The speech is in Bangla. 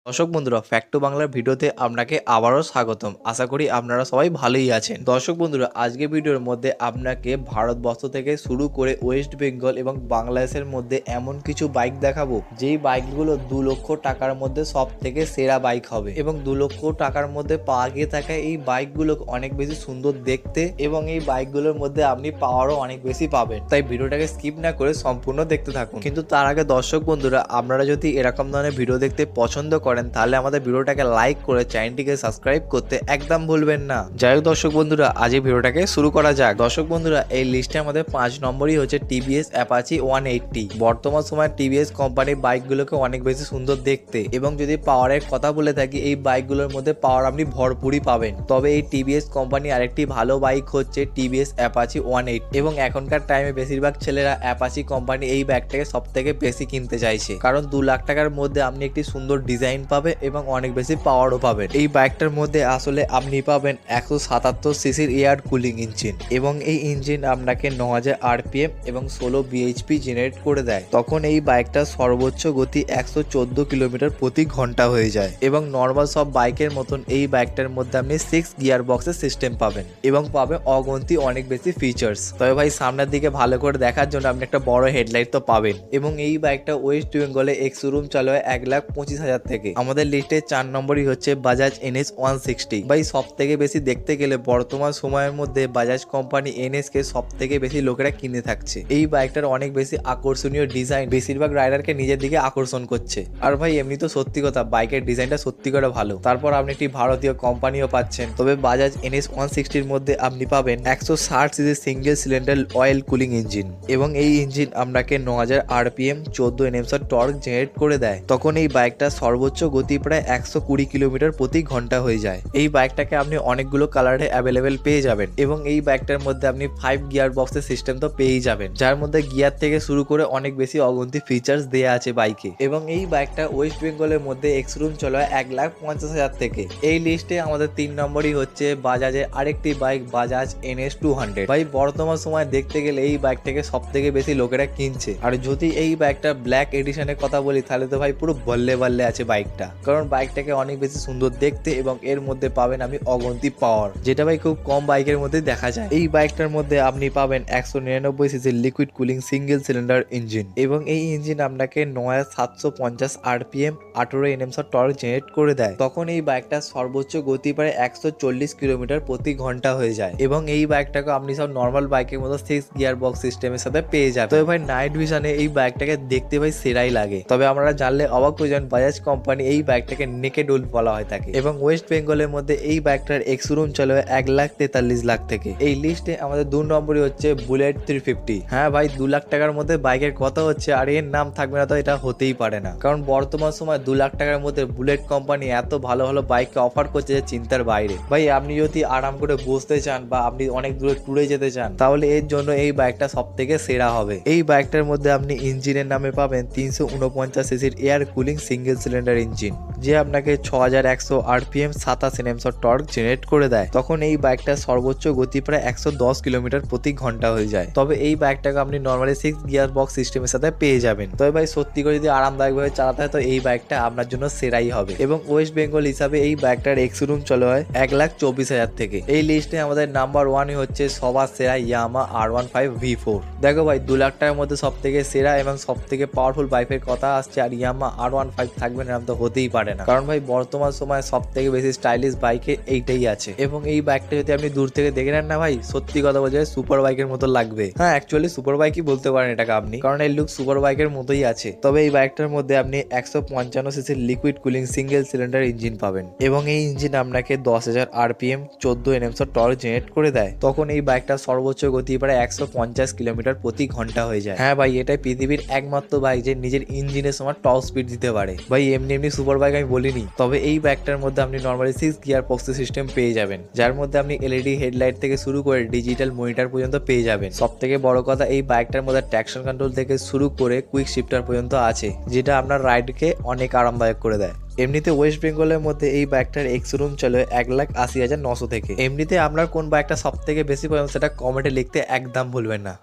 দর্শক বন্ধুরা ফ্যাক্টো বাংলার ভিডিওতে আপনাকে আবারও স্বাগতম। আশা করি আপনারা সবাই ভালোই আছেন। দর্শক বন্ধুরা আজকে ভিডিওর মধ্যে আপনাকে ভারতবর্ষ থেকে শুরু করে ওয়েস্ট বেঙ্গল এবং বাংলাদেশের মধ্যে এমন কিছু বাইক দেখাবো যেই বাইকগুলো 2 লক্ষ টাকার মধ্যে সব থেকে সেরা বাইক হবে এবং 2 লক্ষ টাকার মধ্যে পাওয়া গিয়ে থাকা এই বাইকগুলো অনেক বেশি সুন্দর দেখতে এবং এই বাইকগুলোর মধ্যে আপনি পাওয়ারও অনেক বেশি পাবেন। তাই ভিডিওটাকে স্কিপ না করে সম্পূর্ণ দেখতে থাকুন। কিন্তু তার আগে দর্শক বন্ধুরা আপনারা যদি এরকম ধরনের ভিডিও দেখতে পছন্দ করেন তাহলে আমাদের ভিডিওটাকে লাইক করে চ্যানেলটিকে সাবস্ক্রাইব করতে একদম ভুলবেন না। যাই হোক দর্শক বন্ধুরা আজ এই ভিডিওটাকে শুরু করা যাক। দর্শক বন্ধুরা এই লিস্টে আমাদের 5 নম্বরই হচ্ছে টিভিএস অ্যাপাচি 180। বর্তমান সময়ে টিভিএস কোম্পানির বাইকগুলোকে অনেক বেশি সুন্দর দেখতে এবং যদি পাওয়ারের কথা বলে থাকি এই বাইকগুলোর মধ্যে পাওয়ার আপনি ভরপুরই পাবেন। তবে এই টিভিএস কোম্পানি আরেকটি ভালো বাইক হচ্ছে টিভিএস অ্যাপাচি 180 এবং এখনকার টাইমে বেশিরভাগ ছেলেরা অ্যাপাচি কোম্পানি এই বাইকটাকে সব থেকে বেশি কিনতে চাইছে, কারণ 2 লাখ টাকার মধ্যে আপনি একটি সুন্দর ডিজাইন পাবে এবং অনেক বেশি পাওয়ারও পাবেন। এই বাইকটার মধ্যে আসলে আপনি পাবেন 177 সিসির এয়ার কুলিং ইঞ্জিন এবং এই ইঞ্জিন আপনাকে 9000 আরপিএম এবং 16 বিএইচপি জেনারেট করে দেয়। তখন এই বাইকটার সর্বোচ্চ গতি 114 কিলোমিটার প্রতি ঘন্টা হয়ে যায় এবং নর্মাল সব বাইকের মতন এই বাইকটার মধ্যে আপনি 6 গিয়ার বক্সের সিস্টেম পাবেন এবং পাবেন অগন্তি অনেক বেশি ফিচার্স। তবে ভাই সামনের দিকে ভালো করে দেখার জন্য আপনি একটা বড় হেডলাইট তো পাবেন এবং এই বাইকটা ওয়েস্ট বেঙ্গলে এক্স শোরুম চালু হয় 1,25,000 থেকে। আমাদের লিস্টে 4 নম্বরই হচ্ছে বাজাজ এনএস 160। ভাই সব থেকে বেশি দেখতে গেলে বর্তমান সময়ের মধ্যে বাজাজ কোম্পানি এনএস কে সব থেকে বেশি লোকেরা কিনে থাকছে। এই বাইকটার অনেক বেশি আকর্ষণীয় ডিজাইন বেশিরভাগ রাইডারকে নিজের দিকে আকর্ষণ করছে। আর ভাই এমনি তো সত্যি কথা বাইকের ডিজাইনটা সত্যি করে ভালো, তারপর আপনি একটি ভারতীয় কোম্পানিও পাচ্ছেন। তবে বাজাজ এনএস 160 মধ্যে আপনি পাবেন 160 CC single cylinder oil cooling engine এবং এই ইঞ্জিন আপনাকে 9000 আরপিএম 14 এনএমসের টর্ক জেনারেট করে দেয়। তখন এই বাইকটা সর্বোচ্চ গতি প্রায় 120 কিলোমিটার প্রতি ঘন্টা হয়ে যায়। এই বাইকটাকে আপনি অনেকগুলো কালারে অ্যাভেলেবেল পেয়ে যাবেন এবং এই বাইকটার মধ্যে আপনি 5 গিয়ার বক্সের সিস্টেম তো পেয়েই যাবেন, যার মধ্যে গিয়ার থেকে শুরু করে অনেক বেশি অগন্তি ফিচার্স দেয়া আছে বাইকে। এবং এই বাইকটা ওয়েস্ট বেঙ্গলের মধ্যে এক্স রুম চলা 1,50,000 থেকে। এই লিস্টে আমাদের 3 নম্বরই হচ্ছে বাজাজের আরেকটি বাইক বাজাজ এনএস 200। ভাই বর্তমান সময় দেখতে গেলে এই বাইকটাকে সব থেকে বেশি লোকেরা কিনছে। আর যদি এই বাইকটা ব্ল্যাক এডিশনের কথা বলি তাহলে তো ভাই পুরো বল্লে বল্লে আছে বাইকটা, কারণ বাইকটাকে অনেক বেশি সুন্দর দেখতে এবং এর মধ্যে পাবেন আপনি অগন্তি পাওয়ার, যেটা ভাই খুব কম বাইকের মধ্যে দেখা যায়। এই বাইকটার মধ্যে আপনি পাবেন 199 সিসির liquid cooling single cylinder engine এবং এই ইঞ্জিন আপনাকে 9750 আরপিএম 18 এনএমসের টর্ক জেনারেট করে দেয়। তখন এই বাইকটার সর্বোচ্চ গতি প্রায় 140 কিলোমিটার প্রতি ঘন্টা হয়ে যায় এবং এই বাইকটাকে আপনি সব নর্মাল বাইকের মতো 6 গিয়ার বক্স সিস্টেমের সাথে পেয়ে যাবেন। তবে ভাই নাইট ভিশনে এই বাইকটাকে দেখতে ভাই সেরাই লাগে। তবে আমরা জানলে অবাক হয়ে যান বাজাজ কোম্পানি এই বাইকটাকে নেকেড উলফ বলা হয় থাকে এবং ওয়েস্ট বেঙ্গলের মধ্যে এই বাইকটার এক্স শোরুম চলে 1,43,00,000 থেকে। এই লিস্টে আমাদের 2 নম্বরই হচ্ছে বুলেট 350। হ্যাঁ ভাই 2 লাখ টাকার মধ্যে বাইকের কথা হচ্ছে আর এর নাম থাকবে না তো এটা হতেই পারে না, কারণ বর্তমান সময় 2 লাখ টাকার মধ্যে বুলেট কোম্পানি এত ভালো ভালো বাইককে অফার করছে যে চিন্তার বাইরে। ভাই আপনি যদি আরাম করে বসতে চান বা আপনি অনেক দূরে ট্যুরে যেতে চান তাহলে এর জন্য এই বাইকটা সব থেকে সেরা হবে। এই বাইকটার মধ্যে আপনি ইঞ্জিনের নামে পাবেন 349 সিসির air cooling single cylinder engine, যে আপনাকে 6100 আরপিএম 27 এনএমসের টর্ক জেনারেট করে দেয়। তখন এই বাইকটার সর্বোচ্চ গতি প্রায় 110 কিলোমিটার প্রতি ঘন্টা হয়ে যায়। তবে এই বাইকটাকে আপনি নর্মালি 6 গিয়ার বক্স সিস্টেমের সাথে পেয়ে যাবেন। তবে ভাই সত্যি করে যদি আরামদায়কভাবে চালাতে হয় তো এই বাইকটা আপনার জন্য সেরাই হবে এবং ওয়েস্ট বেঙ্গল হিসাবে এই বাইকটার এক্স শোরুম চলে হয় 1,24,000 থেকে। এই লিস্টে আমাদের নাম্বার 1 হচ্ছে সবার সেরা ইয়ামাহা R15 V4। দেখো ভাই 2 লাখ টাকার মধ্যে সব থেকে সেরা এবং সব থেকে পাওয়ারফুল বাইকের কথা আসছে আর ইয়ামাহা R15 থাকবে না তো হতেই পারে না, কারণ ভাই বর্তমান সময় সব থেকে বেশি স্টাইলিশ বাইকে এইটাই আছে এবং এই বাইকটা যদি আপনি দূর থেকে দেখে নেন না ভাই সত্যি কথা বলছে সুপার বাইকের মতো লাগবে। হ্যাঁ অ্যাকচুয়ালি সুপার বাইকই বলতে পারেন এটাকে আপনি, কারণ এর লুক সুপার বাইকের মতোই আছে। তবে এই বাইকটার মধ্যে আপনি 155 সিসির liquid cooling single cylinder engine পাবেন এবং এই ইঞ্জিন আপনাকে 10,000 আরপিএম 14 এনএমসের টর্ক জেনারেট করে দেয়। তখন এই বাইকটার সর্বোচ্চ গতি প্রায় 150 কিলোমিটার প্রতি ঘন্টা হয়ে যায়। হ্যাঁ ভাই এটাই পৃথিবীর একমাত্র বাইক যে নিজের ইঞ্জিনের সময় টপ স্পিড দিতে পারে। ভাই এমনি এমনি সুপার বাইক আমি বলিনি। তবে এই বাইকটার মধ্যে আপনি নর্মালি 6 গিয়ার বক্স সিস্টেম পেয়ে যাবেন, যার মধ্যে আপনি এলইডি হেডলাইট থেকে শুরু করে ডিজিটাল মনিটর পর্যন্ত পেয়ে যাবেন। সব থেকে বড় কথা এই বাইকটার মধ্যে ট্র্যাকশন কন্ট্রোল থেকে শুরু করে কুইক শিফটার পর্যন্ত আছে, যেটা আপনার রাইডকে অনেক আরামদায়ক করে দেয়। এমনিতে ওয়েস্ট বেঙ্গলের মধ্যে এই বাইকটার এক্স শোরুম চলে 1,80,900 থেকে। এমনিতে আপনার কোন বাইকটা সব থেকে বেশি পছন্দ সেটা কমেন্টে লিখতে একদম ভুলবেন না।